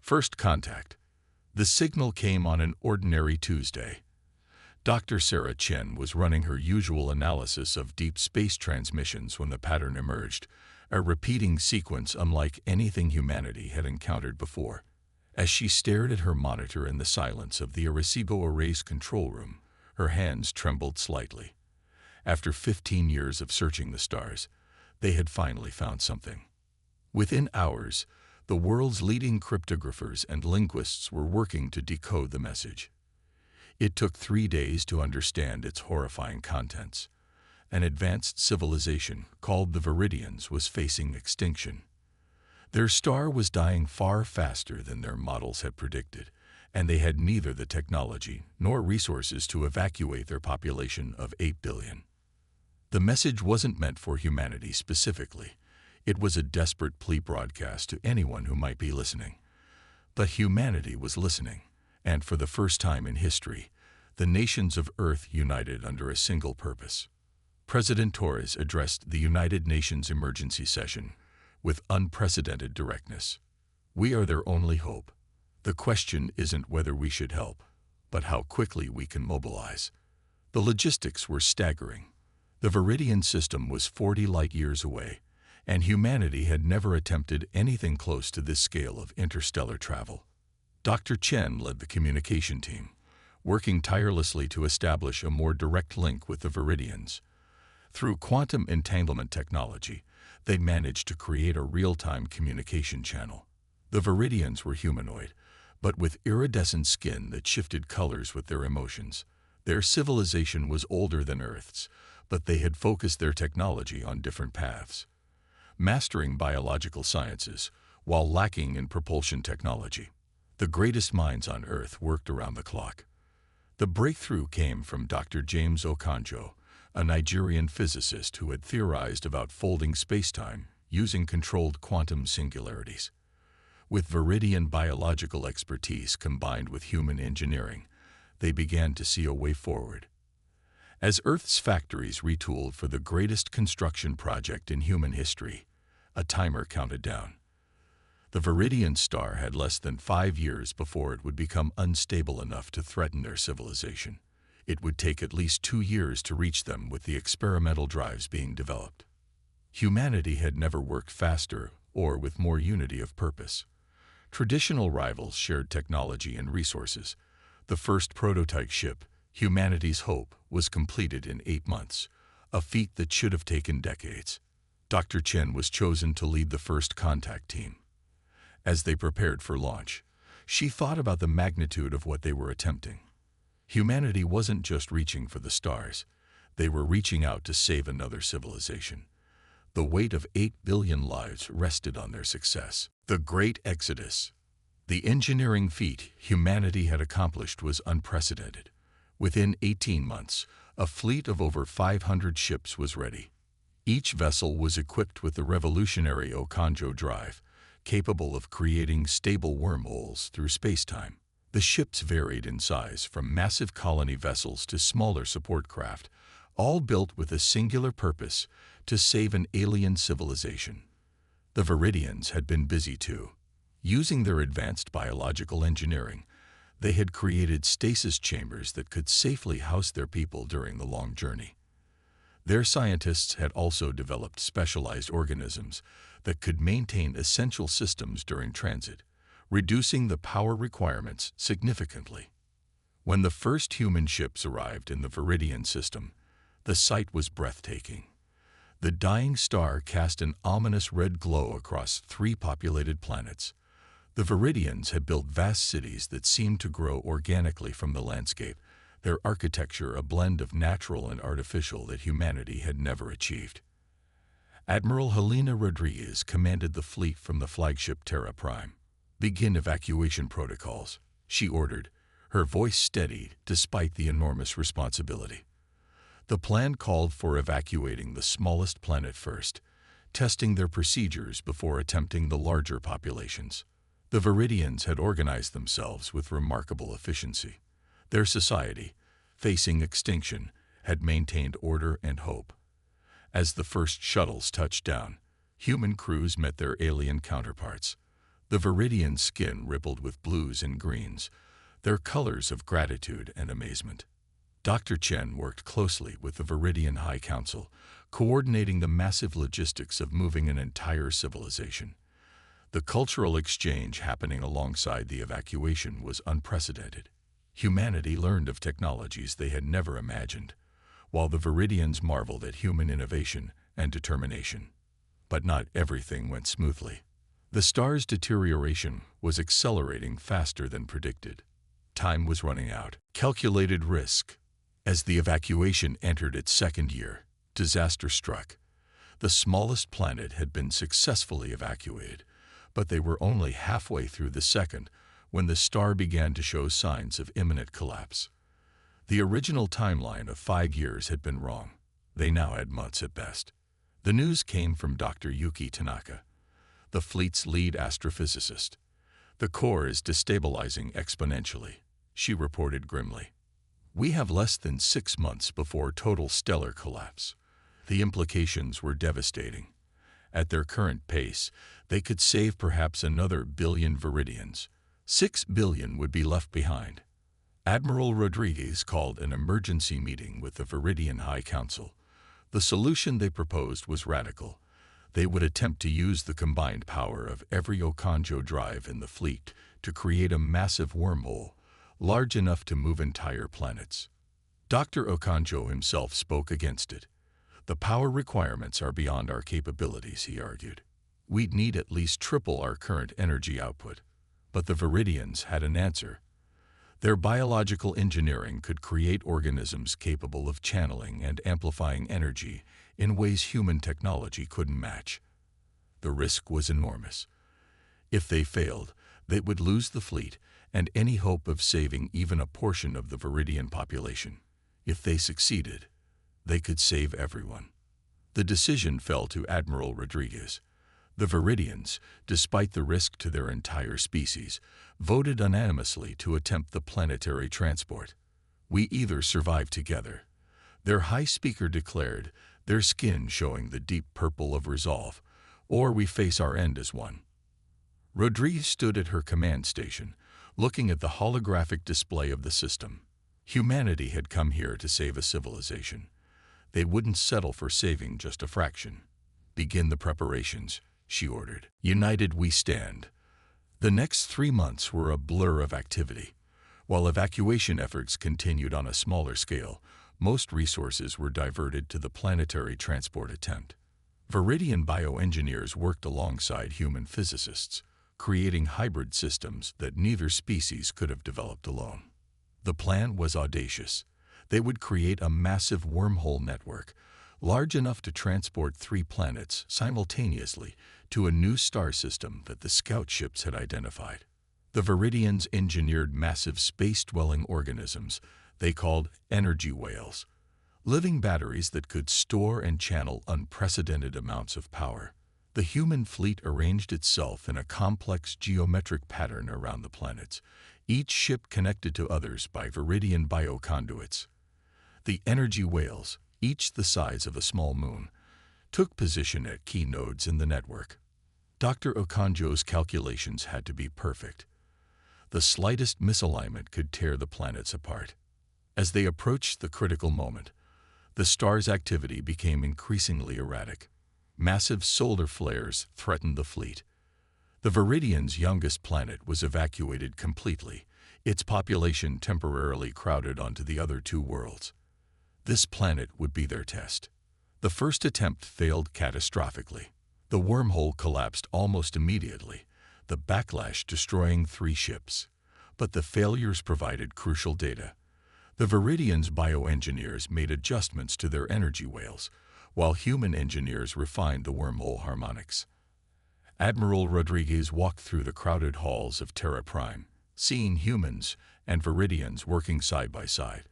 First contact. The signal came on an ordinary Tuesday. Dr. Sarah Chen was running her usual analysis of deep space transmissions when the pattern emerged, a repeating sequence unlike anything humanity had encountered before. As she stared at her monitor in the silence of the Arecibo Array's control room, her hands trembled slightly. After 15 years of searching the stars, they had finally found something. Within hours, the world's leading cryptographers and linguists were working to decode the message. It took 3 days to understand its horrifying contents. An advanced civilization called the Viridians was facing extinction. Their star was dying far faster than their models had predicted, and they had neither the technology nor resources to evacuate their population of 8 billion. The message wasn't meant for humanity specifically. It was a desperate plea broadcast to anyone who might be listening. But humanity was listening, and for the first time in history, the nations of Earth united under a single purpose. President Torres addressed the United Nations emergency session with unprecedented directness. We are their only hope. The question isn't whether we should help, but how quickly we can mobilize. The logistics were staggering. The Viridian system was 40 light-years away, and humanity had never attempted anything close to this scale of interstellar travel. Dr. Chen led the communication team, working tirelessly to establish a more direct link with the Viridians. Through quantum entanglement technology, they managed to create a real-time communication channel. The Viridians were humanoid, but with iridescent skin that shifted colors with their emotions. Their civilization was older than Earth's, but they had focused their technology on different paths, mastering biological sciences while lacking in propulsion technology. The greatest minds on Earth worked around the clock. The breakthrough came from Dr. James Okonjo, a Nigerian physicist who had theorized about folding spacetime using controlled quantum singularities. With Viridian biological expertise combined with human engineering, they began to see a way forward. As Earth's factories retooled for the greatest construction project in human history, a timer counted down. The Viridian star had less than 5 years before it would become unstable enough to threaten their civilization. It would take at least 2 years to reach them with the experimental drives being developed. Humanity had never worked faster or with more unity of purpose. Traditional rivals shared technology and resources. The first prototype ship, Humanity's Hope, was completed in 8 months, a feat that should have taken decades. Dr. Chen was chosen to lead the first contact team. As they prepared for launch, she thought about the magnitude of what they were attempting. Humanity wasn't just reaching for the stars. They were reaching out to save another civilization. The weight of 8 billion lives rested on their success. The Great Exodus. The engineering feat humanity had accomplished was unprecedented. Within 18 months, a fleet of over 500 ships was ready. Each vessel was equipped with the revolutionary Okonjo drive, capable of creating stable wormholes through spacetime. The ships varied in size from massive colony vessels to smaller support craft, all built with a singular purpose: to save an alien civilization. The Viridians had been busy too. Using their advanced biological engineering, they had created stasis chambers that could safely house their people during the long journey. Their scientists had also developed specialized organisms that could maintain essential systems during transit, reducing the power requirements significantly. When the first human ships arrived in the Viridian system, the sight was breathtaking. The dying star cast an ominous red glow across 3 populated planets. The Viridians had built vast cities that seemed to grow organically from the landscape, their architecture a blend of natural and artificial that humanity had never achieved. Admiral Helena Rodriguez commanded the fleet from the flagship Terra Prime. "Begin evacuation protocols," she ordered, her voice steady despite the enormous responsibility. The plan called for evacuating the smallest planet first, testing their procedures before attempting the larger populations. The Viridians had organized themselves with remarkable efficiency. Their society, facing extinction, had maintained order and hope. As the first shuttles touched down, human crews met their alien counterparts. The Viridian's skin rippled with blues and greens, their colors of gratitude and amazement. Dr. Chen worked closely with the Viridian High Council, coordinating the massive logistics of moving an entire civilization. The cultural exchange happening alongside the evacuation was unprecedented. Humanity learned of technologies they had never imagined, while the Viridians marveled at human innovation and determination. But not everything went smoothly. The star's deterioration was accelerating faster than predicted. Time was running out. Calculated risk. As the evacuation entered its second year, disaster struck. The smallest planet had been successfully evacuated, but they were only halfway through the second when the star began to show signs of imminent collapse. The original timeline of 5 years had been wrong. They now had months at best. The news came from Dr. Yuki Tanaka, the fleet's lead astrophysicist. "The core is destabilizing exponentially," she reported grimly. "We have less than 6 months before total stellar collapse." The implications were devastating. At their current pace, they could save perhaps another billion Viridians. 6 billion would be left behind. Admiral Rodriguez called an emergency meeting with the Viridian High Council. The solution they proposed was radical. They would attempt to use the combined power of every Okonjo drive in the fleet to create a massive wormhole, large enough to move entire planets. Dr. Okonjo himself spoke against it. "The power requirements are beyond our capabilities," he argued. "We'd need at least triple our current energy output." But the Viridians had an answer. Their biological engineering could create organisms capable of channeling and amplifying energy in ways human technology couldn't match. The risk was enormous. If they failed, they would lose the fleet and any hope of saving even a portion of the Viridian population. If they succeeded, they could save everyone. The decision fell to Admiral Rodriguez. The Viridians, despite the risk to their entire species, voted unanimously to attempt the planetary transport. "We either survive together," their high speaker declared, their skin showing the deep purple of resolve, "or we face our end as one." Rodriguez stood at her command station, looking at the holographic display of the system. Humanity had come here to save a civilization. They wouldn't settle for saving just a fraction. "Begin the preparations," she ordered. "United we stand." The next 3 months were a blur of activity. While evacuation efforts continued on a smaller scale, most resources were diverted to the planetary transport attempt. Viridian bioengineers worked alongside human physicists, creating hybrid systems that neither species could have developed alone. The plan was audacious. They would create a massive wormhole network, large enough to transport 3 planets simultaneously to a new star system that the scout ships had identified. The Viridians engineered massive space-dwelling organisms they called energy whales, living batteries that could store and channel unprecedented amounts of power. The human fleet arranged itself in a complex geometric pattern around the planets, each ship connected to others by Viridian bioconduits. The energy whales, each the size of a small moon, took position at key nodes in the network. Dr. Okonjo's calculations had to be perfect. The slightest misalignment could tear the planets apart. As they approached the critical moment, the star's activity became increasingly erratic. Massive solar flares threatened the fleet. The Viridian's youngest planet was evacuated completely, its population temporarily crowded onto the other 2 worlds. This planet would be their test. The first attempt failed catastrophically. The wormhole collapsed almost immediately, the backlash destroying 3 ships. But the failures provided crucial data. The Viridians' bioengineers made adjustments to their energy whales, while human engineers refined the wormhole harmonics. Admiral Rodriguez walked through the crowded halls of Terra Prime, seeing humans and Viridians working side by side,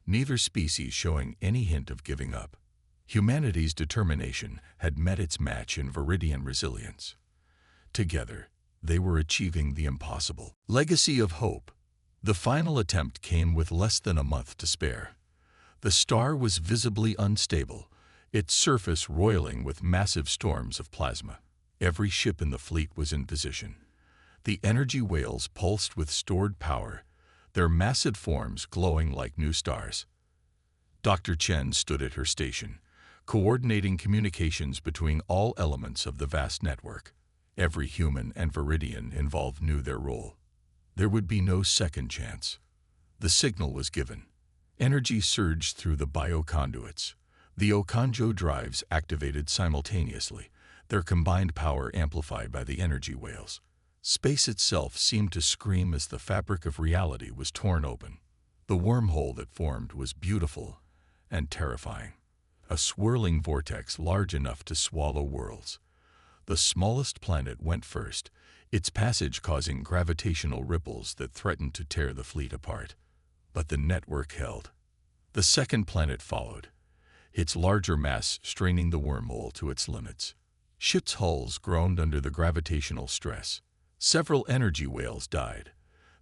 neither species showing any hint of giving up. Humanity's determination had met its match in Viridian resilience. Together, they were achieving the impossible. Legacy of hope. The final attempt came with less than a month to spare. The star was visibly unstable, its surface roiling with massive storms of plasma. Every ship in the fleet was in position. The energy whales pulsed with stored power, their massive forms glowing like new stars. Dr. Chen stood at her station, coordinating communications between all elements of the vast network. Every human and Viridian involved knew their role. There would be no second chance. The signal was given. Energy surged through the bioconduits. The Okonjo drives activated simultaneously, their combined power amplified by the energy whales. Space itself seemed to scream as the fabric of reality was torn open. The wormhole that formed was beautiful and terrifying. A swirling vortex large enough to swallow worlds. The smallest planet went first, its passage causing gravitational ripples that threatened to tear the fleet apart. But the network held. The second planet followed, its larger mass straining the wormhole to its limits. Ships' hulls groaned under the gravitational stress. Several energy whales died,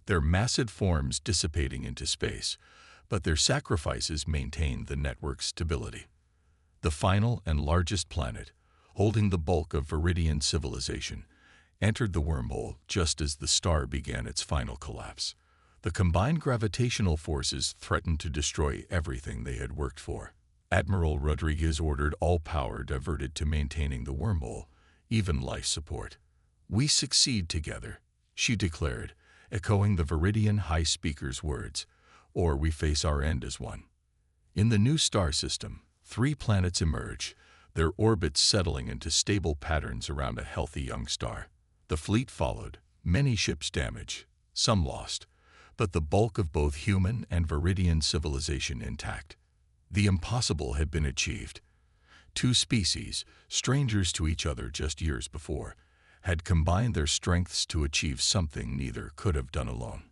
their massive forms dissipating into space, but their sacrifices maintained the network's stability. The final and largest planet, holding the bulk of Viridian civilization, entered the wormhole just as the star began its final collapse. The combined gravitational forces threatened to destroy everything they had worked for. Admiral Rodriguez ordered all power diverted to maintaining the wormhole, even life support. "We succeed together," she declared, echoing the Viridian High Speaker's words, "or we face our end as one." In the new star system, 3 planets emerged, their orbits settling into stable patterns around a healthy young star. The fleet followed, many ships damaged, some lost, but the bulk of both human and Viridian civilization intact. The impossible had been achieved. 2 species, strangers to each other just years before, had combined their strengths to achieve something neither could have done alone.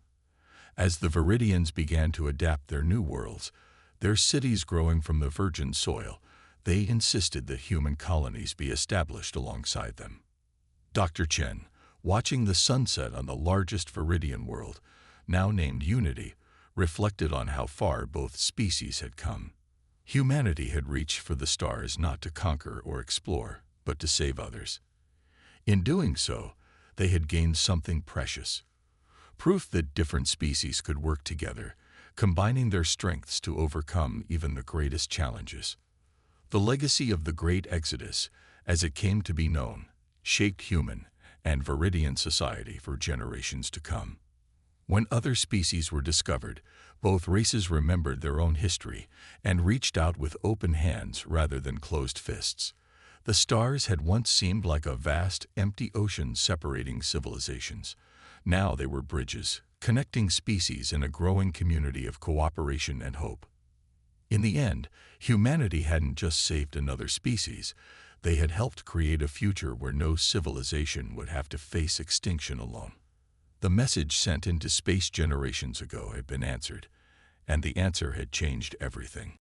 As the Viridians began to adapt their new worlds, their cities growing from the virgin soil, they insisted that human colonies be established alongside them. Dr. Chen, watching the sunset on the largest Viridian world, now named Unity, reflected on how far both species had come. Humanity had reached for the stars not to conquer or explore, but to save others. In doing so, they had gained something precious. Proof that different species could work together, combining their strengths to overcome even the greatest challenges. The legacy of the Great Exodus, as it came to be known, shaped human and Viridian society for generations to come. When other species were discovered, both races remembered their own history and reached out with open hands rather than closed fists. The stars had once seemed like a vast, empty ocean separating civilizations. Now they were bridges, connecting species in a growing community of cooperation and hope. In the end, humanity hadn't just saved another species, they had helped create a future where no civilization would have to face extinction alone. The message sent into space generations ago had been answered, and the answer had changed everything.